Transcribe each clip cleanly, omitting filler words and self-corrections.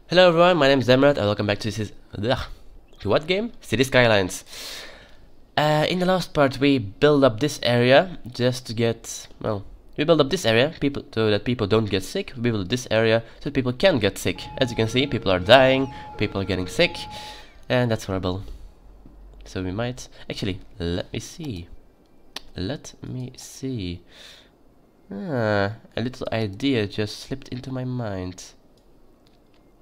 Hello everyone, my name is Damred and welcome back to to what game? City Skylines. In the last part we build up this area just to get, well, we build up this area so that people don't get sick. We build this area so that people can get sick. As you can see, people are dying, people are getting sick, and that's horrible. So we might, actually, let me see. A little idea just slipped into my mind.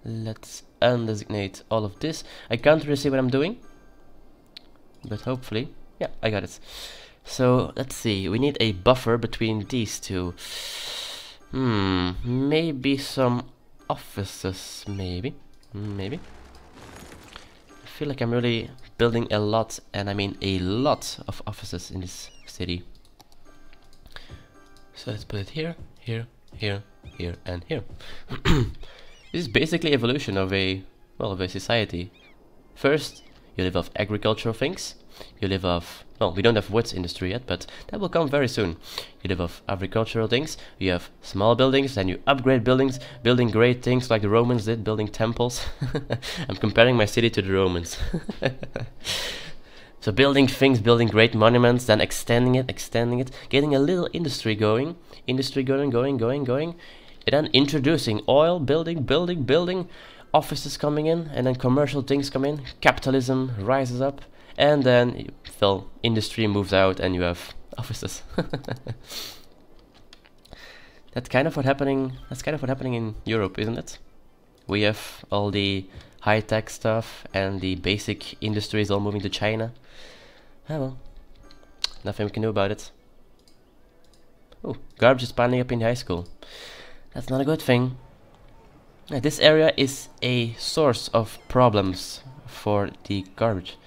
Let's undesignate all of this. I can't really see what I'm doing, but hopefully, yeah, I got it. So let's see, we need a buffer between these two. Maybe some offices, maybe. I feel like I'm really building a lot, and I mean a lot of offices in this city. So let's put it here, here, here, here, and here. This is basically evolution of a society. First, you live off agricultural things. You live off, well, we don't have woods industry yet, but that will come very soon. You live off agricultural things. You have small buildings, then you upgrade buildings, building great things like the Romans did, building temples. I'm comparing my city to the Romans. So building things, building great monuments, then extending it, getting a little industry going, going. And then introducing oil, building, offices coming in, and then commercial things come in, capitalism rises up, and then, well, industry moves out and you have offices. That's kind of what's happening in Europe, isn't it? We have all the high-tech stuff and the basic industries all moving to China. Ah well, nothing we can do about it. Oh, garbage is piling up in the high school. That's not a good thing. This area is a source of problems for the garbage.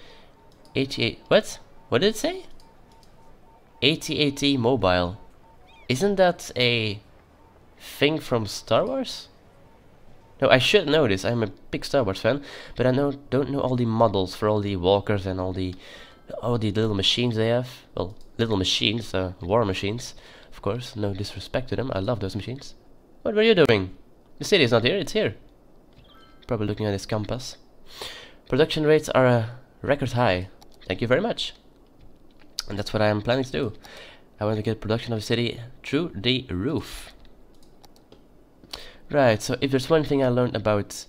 88, what? What did it say? 88 mobile. Isn't that a thing from Star Wars? No, I should know this. I'm a big Star Wars fan, but I don't know all the models for all the walkers and all the little machines they have. Well, little machines, war machines, of course. No disrespect to them. I love those machines. What were you doing? The city is not here, it's here. Probably looking at his compass. Production rates are a record high. Thank you very much. And that's what I am planning to do. I want to get production of the city through the roof. Right, so if there's one thing I learned about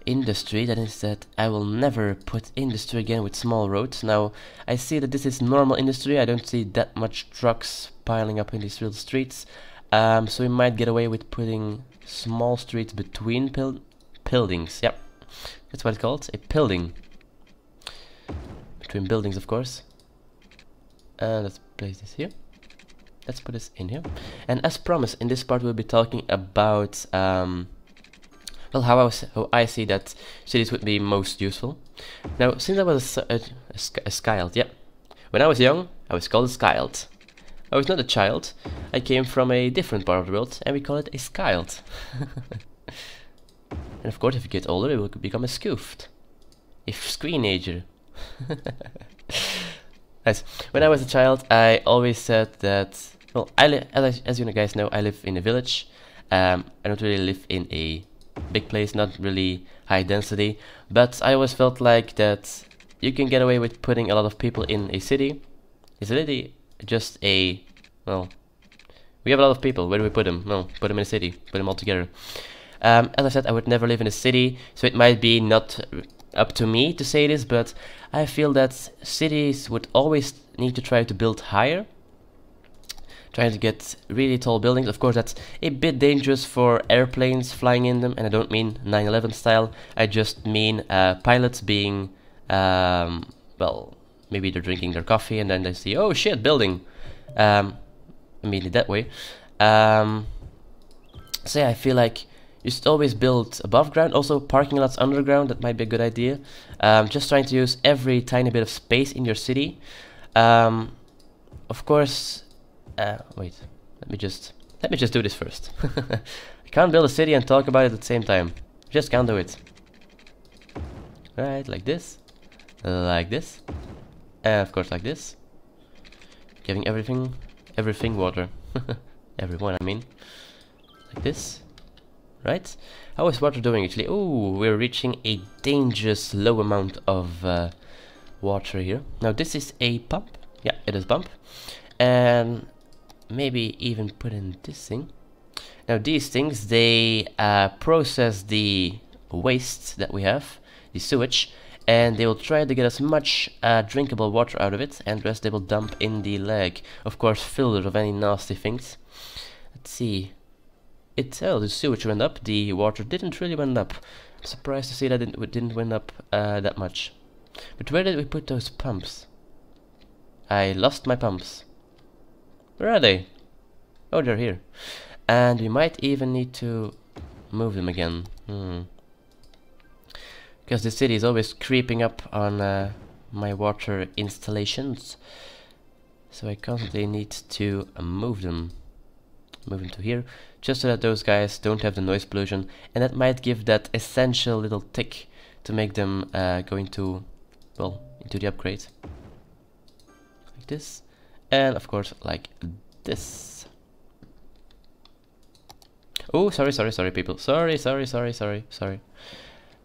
industry, that is that I will never put industry again with small roads. Now, I see that this is normal industry. I don't see that much trucks piling up in these real streets. So we might get away with putting small streets between buildings. Yep, that's what it's called, a building. Between buildings, of course. Let's place this here. Let's put this in here. And as promised, in this part we'll be talking about well, how I see that cities would be most useful. Now, since I was a child, yeah, when I was young, I was called a child. I was not a child. I came from a different part of the world, and we call it a skild. And of course, if you get older, it will become a scoofed. A screenager. Nice. When I was a child, I always said that, well, as you guys know, I live in a village. I don't really live in a big place, not really high density, but I always felt like that you can get away with putting a lot of people in a city. It's really just a, well, we have a lot of people. Where do we put them? No, put them in a city, put them all together. As I said, I would never live in a city, so it might be not up to me to say this, but I feel that cities would always need to try to build higher, trying to get really tall buildings. Of course, that's a bit dangerous for airplanes flying in them, and I don't mean 9/11 style. I just mean pilots being, well, maybe they're drinking their coffee and then they see, oh shit, building. I mean it that way. So yeah, I feel like you should always build above ground. Also, parking lots underground, that might be a good idea. Just trying to use every tiny bit of space in your city. Of course, wait, let me just do this first. I can't build a city and talk about it at the same time. Just can't do it. Right, like this, and of course like this. Giving everything water. Everyone, I mean. Like this. right? How is water doing actually? Oh, we're reaching a dangerous low amount of water here. Now this is a pump. Yeah, it is pump. And maybe even put in this thing. Now these things, they process the waste that we have, the sewage, and they will try to get as much drinkable water out of it, and the rest they will dump in the lake. Of course, filtered of any nasty things. Let's see. The sewage went up, the water didn't really went up. I'm surprised to see that it didn't went up that much. But where did we put those pumps? I lost my pumps. Where are they? Oh, they're here. And we might even need to move them again. Because the city is always creeping up on my water installations. So I constantly need to move them. Move them to here. Just so that those guys don't have the noise pollution. And that might give that essential little tick to make them go into, well, into the upgrade. Like this. And of course like this. Oh, sorry people. Sorry.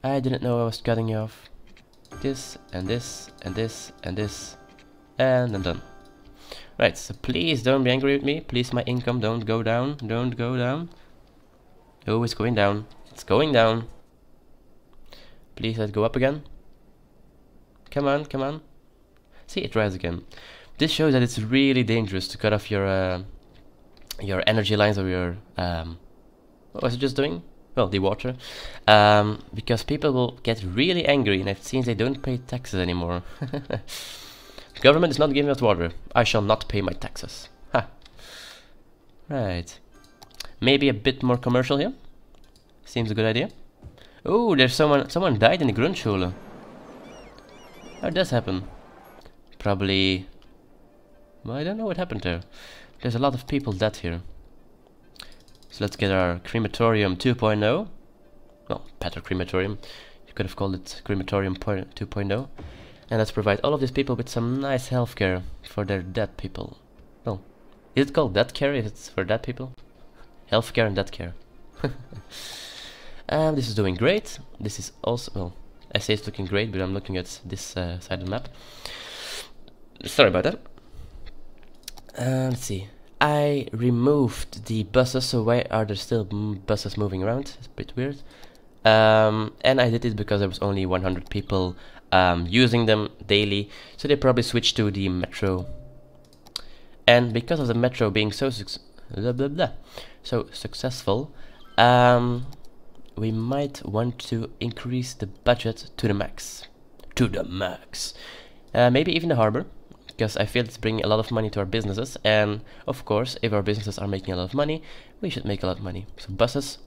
I didn't know I was cutting you off. This and this and this and this. And I'm done. Right, so please don't be angry with me. Please, my income don't go down. Don't go down. Oh, it's going down. It's going down. Please, let's go up again. Come on, come on. See, it rises again. This shows that it's really dangerous to cut off your energy lines or your what was it just doing? Well, the water. Because people will get really angry, and it seems they don't pay taxes anymore. The government is not giving us water. I shall not pay my taxes. Ha. Right. Maybe a bit more commercial here. Seems a good idea. Oh, there's someone died in the Grundschule. How did this happen? Probably... well, I don't know what happened there. There's a lot of people dead here. So let's get our crematorium 2.0. Well, better crematorium. You could have called it crematorium 2.0. And let's provide all of these people with some nice healthcare for their dead people. Well, is it called dead care if it's for dead people? Healthcare and dead care. This is doing great. This is also, well, I say it's looking great, but I'm looking at this side of the map. Sorry about that. Let's see. I removed the buses, so why are there still buses moving around? It's a bit weird. And I did it because there was only 100 people using them daily, so they probably switched to the metro. And because of the metro being so successful, we might want to increase the budget to the max. To the max. Maybe even the harbor. Because I feel it's bringing a lot of money to our businesses, and of course, if our businesses are making a lot of money, we should make a lot of money. So buses,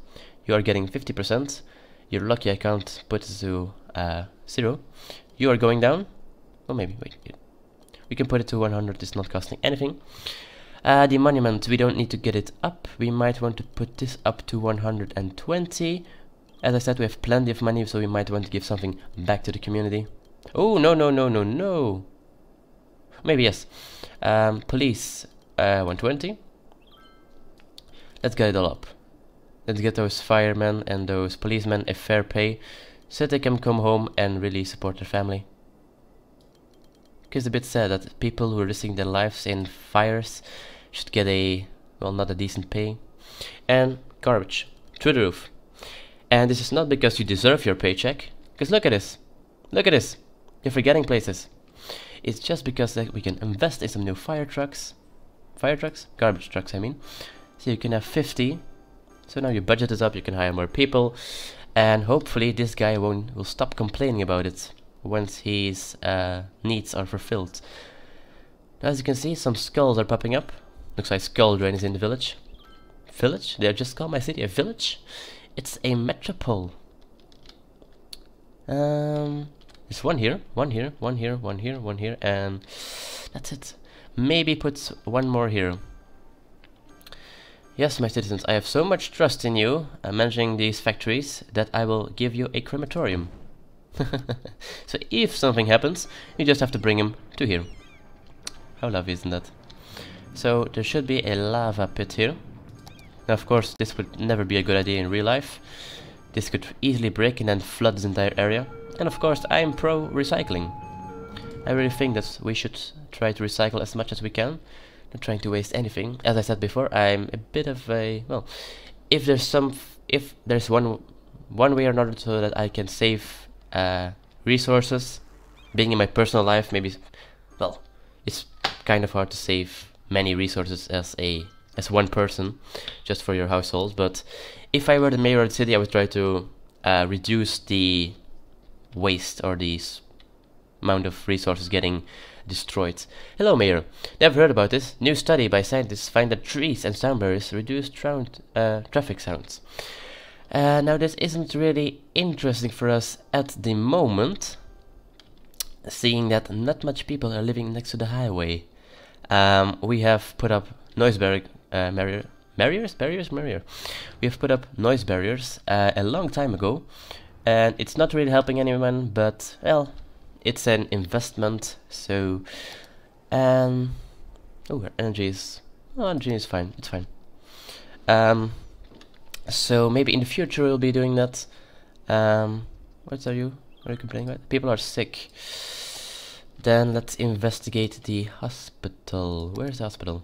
you are getting 50%. You're lucky I can't put it to 0. You are going down. Well, maybe wait. We can put it to 100. It's not costing anything. The monument, we don't need to get it up. We might want to put this up to 120. As I said, we have plenty of money, so we might want to give something back to the community. Oh no. Maybe yes. Police 120. Let's get it all up. Let's get those firemen and those policemen a fair pay, so they can come home and really support their family. Because it's a bit sad that people who are risking their lives in fires should get a, well, not a decent pay. And garbage through the roof. And this is not because you deserve your paycheck. Because look at this. Look at this. You're forgetting places. It's just because that we can invest in some new fire trucks. Garbage trucks, I mean. So you can have 50. So now your budget is up, you can hire more people. And hopefully this guy will stop complaining about it once his needs are fulfilled. Now, as you can see, some skulls are popping up. Looks like skull drain is in the village. Village? Did I just call my city a village? It's a metropole. There's one here, and that's it. Maybe put one more here. Yes, my citizens, I have so much trust in you managing these factories that I will give you a crematorium. So if something happens, you just have to bring him to here. How lovely, isn't that? So there should be a lava pit here. Now, of course, this would never be a good idea in real life. This could easily break and then flood this entire area. And of course, I'm pro recycling. I really think that we should try to recycle as much as we can. Not trying to waste anything. As I said before, I'm a bit of a, well, if there's one way or another so that I can save resources, being in my personal life, maybe, well, it's kind of hard to save many resources as one person, just for your household. But if I were the mayor of the city, I would try to reduce the waste or the amount of resources getting destroyed. Hello, Mayor. Never heard about this. New study by scientists find that trees and sound barriers reduce traffic sounds. Now, this isn't really interesting for us at the moment, seeing that not much people are living next to the highway. We have put up noise barriers. We have put up noise barriers a long time ago, and it's not really helping anyone, but, well, it's an investment, so, oh, energy is fine, it's fine. So maybe in the future we'll be doing that. What are you complaining about? People are sick. Then let's investigate the hospital. Where's the hospital?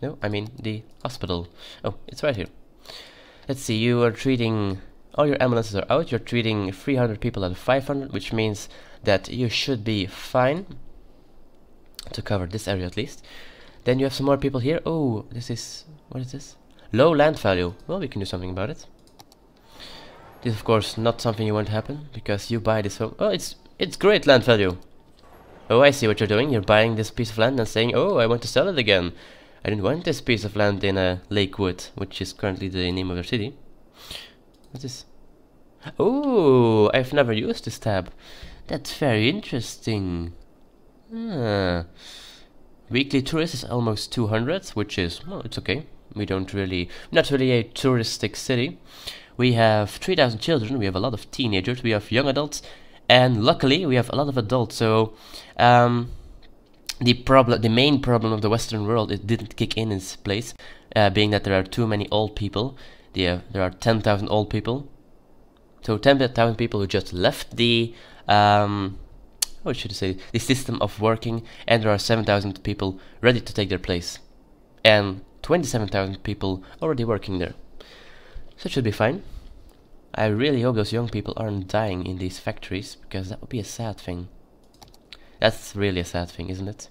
No, I mean the hospital. Oh, it's right here. Let's see, you are treating... All your ambulances are out. You're treating 300 people out of 500, which means that you should be fine to cover this area at least. Then you have some more people here. Oh, this is... what is this? Low land value. Well, we can do something about it. This is of course not something you want to happen, because you buy this home. Oh, it's great land value. Oh, I see what you're doing. You're buying this piece of land and saying, oh, I want to sell it again. I didn't want this piece of land in Lakewood, which is currently the name of the city. What's this? Oh, I've never used this tab. That's very interesting. Weekly tourist is almost 200, which is, well, it's okay. We don't really, not really a touristic city. We have 3,000 children, we have a lot of teenagers, we have young adults, and luckily we have a lot of adults. So the main problem of the Western world, it didn't kick in its place, being that there are too many old people. There are 10,000 old people. So 10,000 people who just left the what should I say, the system of working, and there are 7,000 people ready to take their place, and 27,000 people already working there. So it should be fine. I really hope those young people aren't dying in these factories, because that would be a sad thing. That's really a sad thing, isn't it?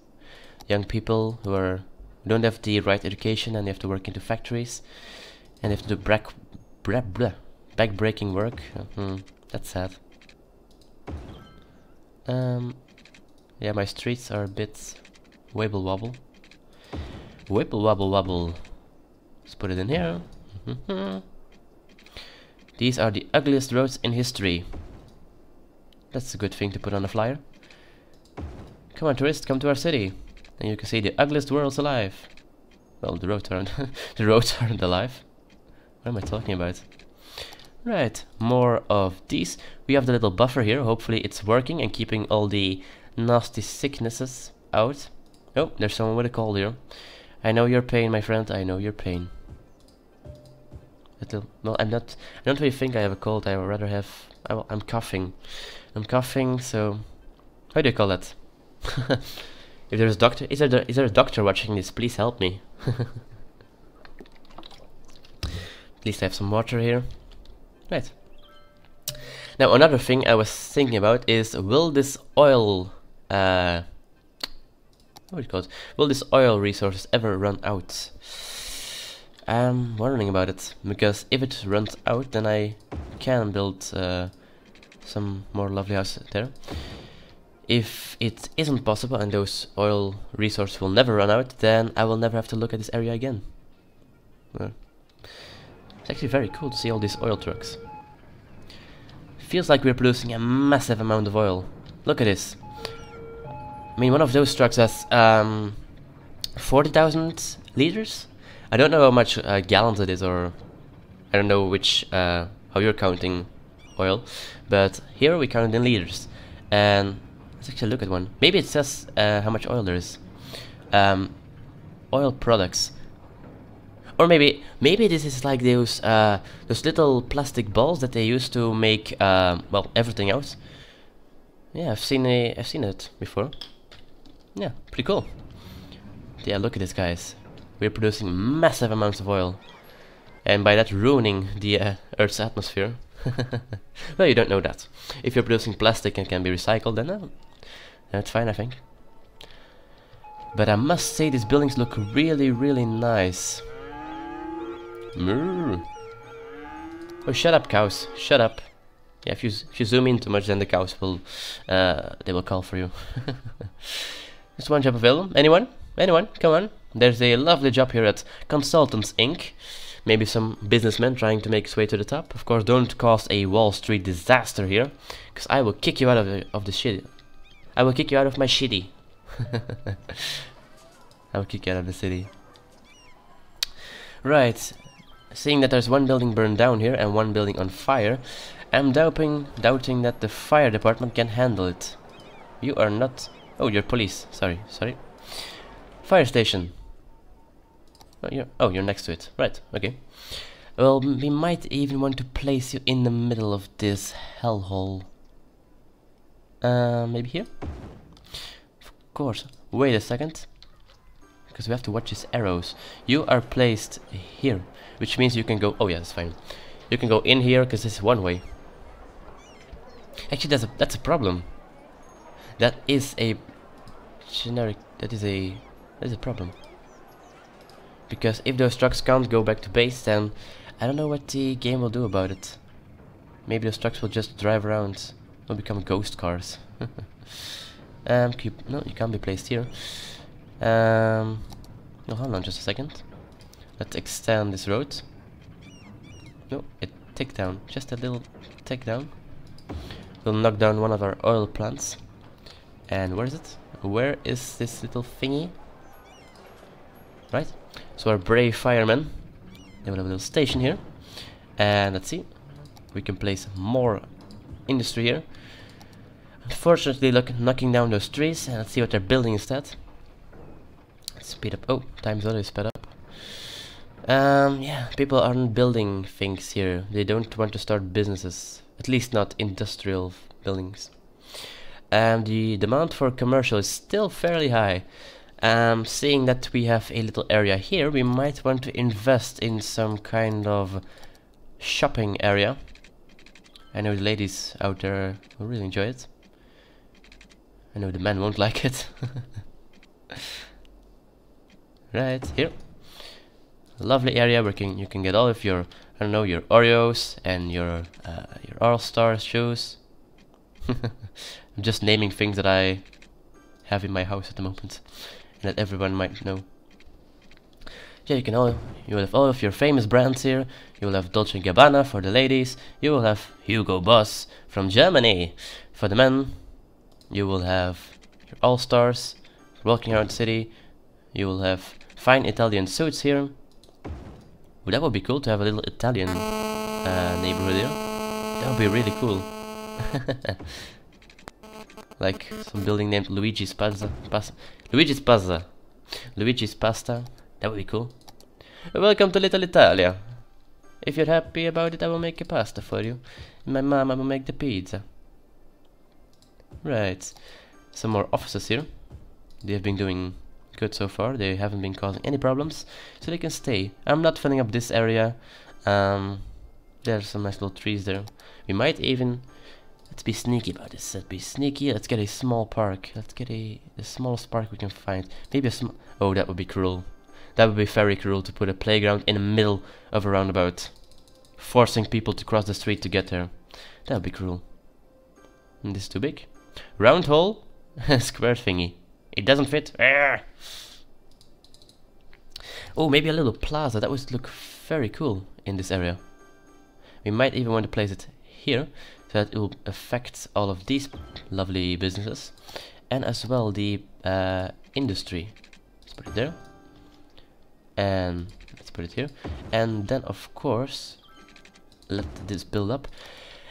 Young people who don't have the right education and they have to work into factories and they have to do back-breaking work. That's sad. Yeah, my streets are a bit wibble wobble. Wibble wobble wobble. Let's put it in here. These are the ugliest roads in history. That's a good thing to put on a flyer. Come on, tourists, come to our city, and you can see the ugliest worlds alive. Well, the roads aren't. The roads aren't alive. What am I talking about? Right, more of these. We have the little buffer here. Hopefully it's working and keeping all the nasty sicknesses out. Oh, there's someone with a cold here. I know your pain, my friend. I know your pain. Well, I don't really think I have a cold. I would rather have... I'm coughing. I'm coughing, so... How do you call that? If there's a doctor... Is there a doctor watching this? Please help me. At least I have some water here. Right. Now, another thing I was thinking about is, will this oil... what do you call it? Will this oil resources ever run out? I'm wondering about it, because if it runs out, then I can build some more lovely houses there. If it isn't possible and those oil resources will never run out, then I will never have to look at this area again. Well, it's actually very cool to see all these oil trucks. Feels like we're producing a massive amount of oil. Look at this. I mean, one of those trucks has 40,000 liters? I don't know how much gallons it is, or I don't know which how you're counting oil, but here we count in liters. And let's actually look at one. Maybe it says how much oil there is. Oil products. Or maybe this is like those little plastic balls that they use to make well, everything else. Yeah, I've seen it before. Yeah, pretty cool. Yeah, look at this, guys. We're producing massive amounts of oil, and by that ruining the Earth's atmosphere. Well, you don't know that. If you're producing plastic and can be recycled, then that's fine, I think. But I must say, these buildings look really, really nice. Moo. Oh, shut up, cows! Shut up! Yeah, if you zoom in too much, then the cows will they will call for you. Just one job available. Anyone? Anyone? Come on! There's a lovely job here at Consultants Inc. Maybe some businessman trying to make his way to the top. Of course, don't cause a Wall Street disaster here, because I will kick you out of the shit. I will kick you out of my shitty. I will kick you out of the city. Right. Seeing that there's one building burned down here and one building on fire, I'm doubting that the fire department can handle it. You are not... Oh, you're police. Sorry. Fire station. Oh, you're next to it. Right, okay. Well, we might even want to place you in the middle of this hellhole. Maybe here? Of course. Wait a second. Because we have to watch his arrows. You are placed here, which means you can go... Oh yeah, that's fine. You can go in here, because this is one way. Actually, that's a problem. That is a generic... That is a problem. Because if those trucks can't go back to base, then I don't know what the game will do about it. Maybe those trucks will just drive around. Will become ghost cars. No, you can't be placed here. No, hold on just a second. Let's extend this road. No, a takedown. Just a little takedown. We'll knock down one of our oil plants. And where is it? Where is this little thingy? Right. So our brave firemen, they will have a little station here. And let's see. We can place more industry here. Unfortunately, look, knocking down those trees. And let's see what they're building instead. Let's speed up. Oh, time's already sped up. Yeah, people aren't building things here. They don't want to start businesses. At least not industrial buildings. The demand for commercial is still fairly high. Seeing that we have a little area here, we might want to invest in some kind of shopping area. I know the ladies out there will really enjoy it. I know the men won't like it. Right, here. Lovely area where you can get all of your, I don't know, your Oreos and your All-Star shoes. I'm just naming things that I have in my house at the moment, and that everyone might know. Yeah, you will have all of your famous brands here. You will have Dolce & Gabbana for the ladies. You will have Hugo Boss from Germany for the men. You will have your All-Stars walking around the city. You will have fine Italian suits here. Well, that would be cool to have a little Italian neighborhood here. That would be really cool. Like some building named Luigi's Pasta. Luigi's Pasta. That would be cool. Welcome to Little Italia. If you're happy about it, I will make a pasta for you. My mama will make the pizza. Right. Some more offices here. They have been doing good so far. They haven't been causing any problems, so they can stay. I'm not filling up this area. There's some nice little trees there. We might even... Let's be sneaky about this. Let's be sneaky. Let's get a small park. Let's get the smallest park we can find. Maybe a small... Oh, that would be cruel. That would be very cruel to put a playground in the middle of a roundabout, forcing people to cross the street to get there. That would be cruel. And this is too big. Round hole, square thingy. It doesn't fit. Arrgh. Oh, maybe a little plaza. That would look very cool in this area. We might even want to place it here, so that it will affect all of these lovely businesses, and as well the industry. Let's put it there, and let's put it here, and then of course let this build up.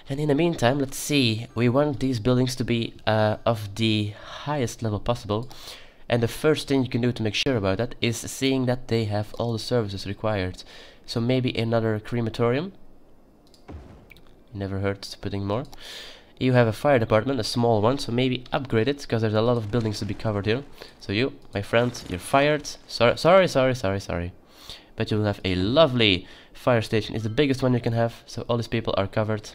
And in the meantime, let's see, we want these buildings to be of the highest level possible, And the first thing you can do to make sure about that is seeing that they have all the services required. So maybe another crematorium. Never hurts putting more. You have a fire department, a small one, so maybe upgrade it, because there's a lot of buildings to be covered here. So you, my friend, you're fired. Sorry. But you'll have a lovely fire station. It's the biggest one you can have, so all these people are covered.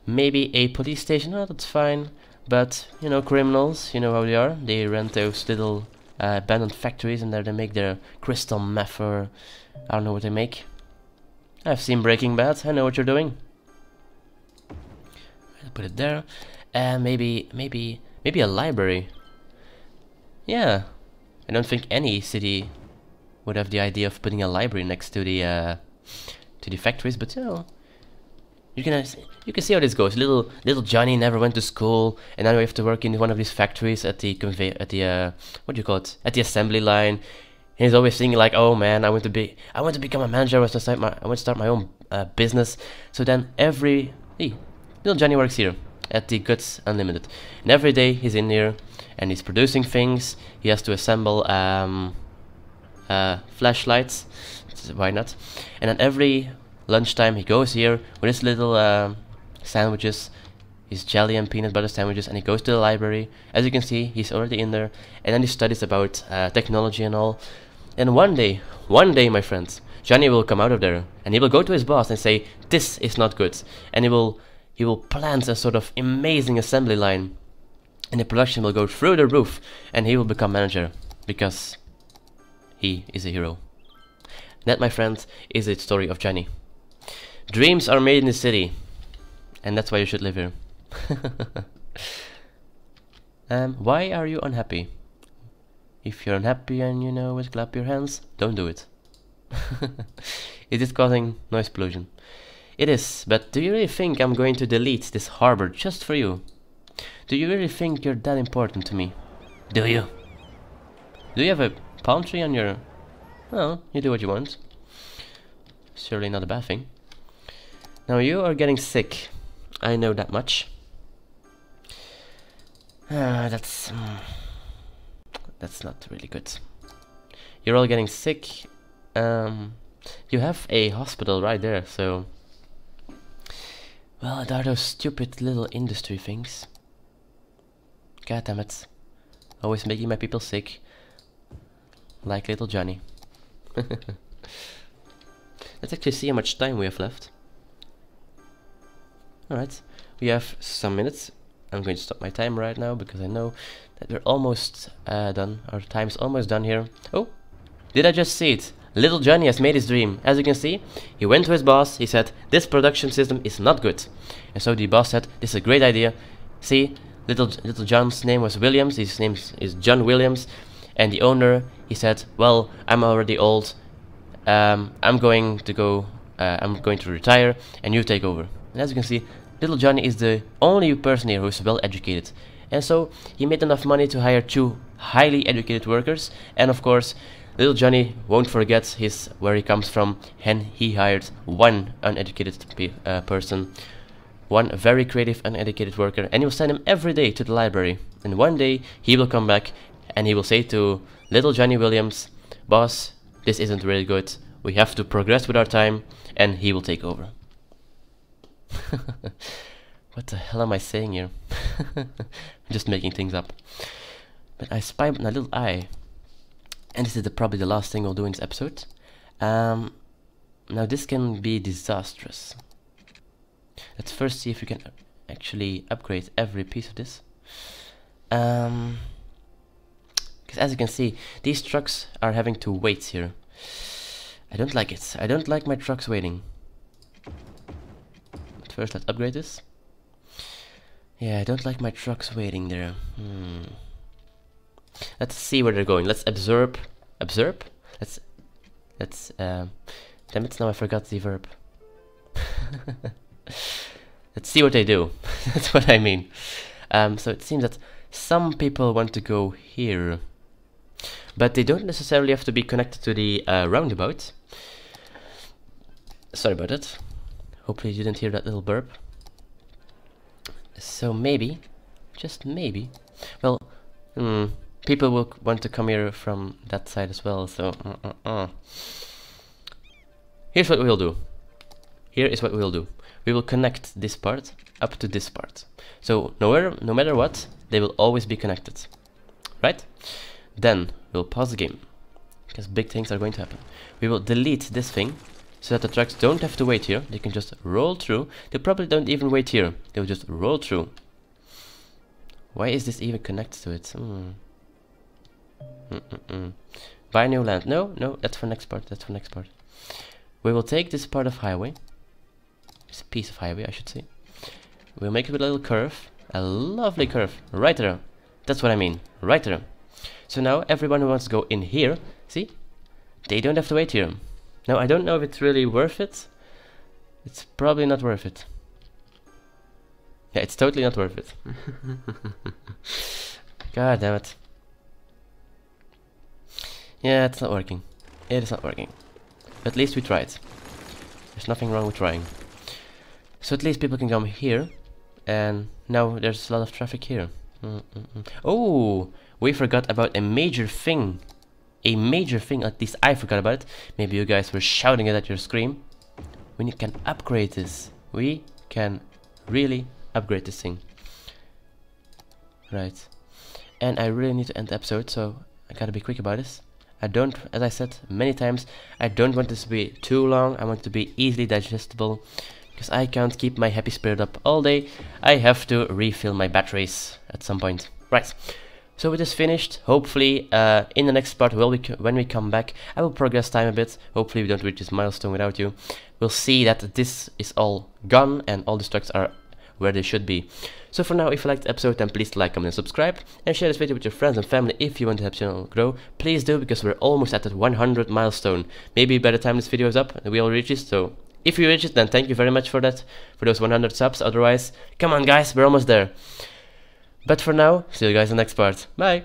Maybe a police station, oh, that's fine. But, you know, criminals, you know how they are. They rent those little abandoned factories, and there they make their crystal meth, or I don't know what they make. I've seen Breaking Bad, I know what you're doing. I'll put it there. And maybe a library. Yeah, I don't think any city would have the idea of putting a library next to the factories, but you know, you can see how this goes. Little Johnny never went to school, and now we have to work in one of these factories at the what do you call it? At the assembly line. And he's always thinking like, oh man, I want to become a manager. I want to start my own business. So then little Johnny works here at the Guts Unlimited, and every day he's in here and he's producing things. He has to assemble flashlights. Why not? And then every lunchtime he goes here with his little sandwiches, his jelly and peanut butter sandwiches, and he goes to the library. As you can see, he's already in there, and then he studies about technology and all. And one day, my friends, Johnny will come out of there, and he will go to his boss and say, this is not good. And he will plant a sort of amazing assembly line, and the production will go through the roof, and he will become manager, because he is a hero. That, my friend, is the story of Johnny. Dreams are made in the city, and that's why you should live here. Why are you unhappy? If you're unhappy and you know it, clap your hands. Don't do it. It is causing noise pollution. It is, but do you really think I'm going to delete this harbor just for you? Do you really think you're that important to me? Do you? Do you have a palm tree on your... Well, you do what you want. Surely not a bad thing. Now you are getting sick. I know that much. That's not really good. You're all getting sick. You have a hospital right there, so... Well, there are those stupid little industry things. God damn it. Always making my people sick. Like little Johnny. Let's actually see how much time we have left. Alright, we have some minutes. I'm going to stop my time right now because I know that we're almost done. Our time's almost done here. Oh, did I just see it? Little Johnny has made his dream. As you can see, he went to his boss, he said, this production system is not good. And so the boss said, this is a great idea. See, little John's name was Williams, his name is John Williams. And the owner, he said, well, I'm already old. I'm going to retire and you take over. And as you can see, little Johnny is the only person here who is well educated. And so he made enough money to hire 2 highly educated workers. And of course, little Johnny won't forget where he comes from, and he hired 1 uneducated person, 1 very creative uneducated worker, and he will send him every day to the library. And one day he will come back and he will say to little Johnny Williams, boss, this isn't really good, we have to progress with our time, and he will take over. What the hell am I saying here? I'm just making things up. But I spy my little eye. And this is probably the last thing we'll do in this episode. Now this can be disastrous. Let's first see if we can actually upgrade every piece of this. Because as you can see, these trucks are having to wait here. I don't like it. I don't like my trucks waiting. But first let's upgrade this. Yeah, I don't like my trucks waiting there. Let's see where they're going. Let's observe. Observe? Let's damn it, now I forgot the verb. Let's see what they do. That's what I mean. So it seems that some people want to go here, but they don't necessarily have to be connected to the roundabout. Sorry about that. Hopefully you didn't hear that little burp. So maybe, just maybe, well, people will want to come here from that side as well, so here's what we will do. Here is what we will do. We will connect this part up to this part. So no matter what, they will always be connected. Right? Then we'll pause the game, because big things are going to happen. We will delete this thing, so that the trucks don't have to wait here. They can just roll through. They probably don't even wait here. They'll just roll through. Why is this even connected to it? Buy new land. No, that's for next part. That's for next part. We will take this part of highway. It's a piece of highway, I should say. We'll make it with a little curve. A lovely curve. Right there. That's what I mean. Right there. So now everyone who wants to go in here, see? They don't have to wait here. Now I don't know if it's really worth it. It's probably not worth it. Yeah, it's totally not worth it. God damn it. Yeah, it's not working. It is not working. At least we tried. There's nothing wrong with trying. So at least people can come here. And now there's a lot of traffic here. Oh, we forgot about a major thing. A major thing, at least I forgot about it. Maybe you guys were shouting it at your screen. We can upgrade this. We can really upgrade this thing. Right. And I really need to end the episode, so I gotta be quick about this. I don't, as I said many times, I don't want this to be too long. I want it to be easily digestible, because I can't keep my happy spirit up all day. I have to refill my batteries at some point. Right. So with this finished, hopefully in the next part, when we come back, I will progress time a bit. Hopefully we don't reach this milestone without you. We'll see that this is all gone and all the trucks are where they should be. So for now, if you liked the episode, then please like, comment and subscribe, and share this video with your friends and family if you want to help the channel grow. Please do, because we're almost at that 100 milestone. Maybe by the time this video is up, we all reach it. So if you reach it, then thank you very much for that, for those 100 subs. Otherwise, come on guys, we're almost there. But for now, see you guys in the next part. Bye!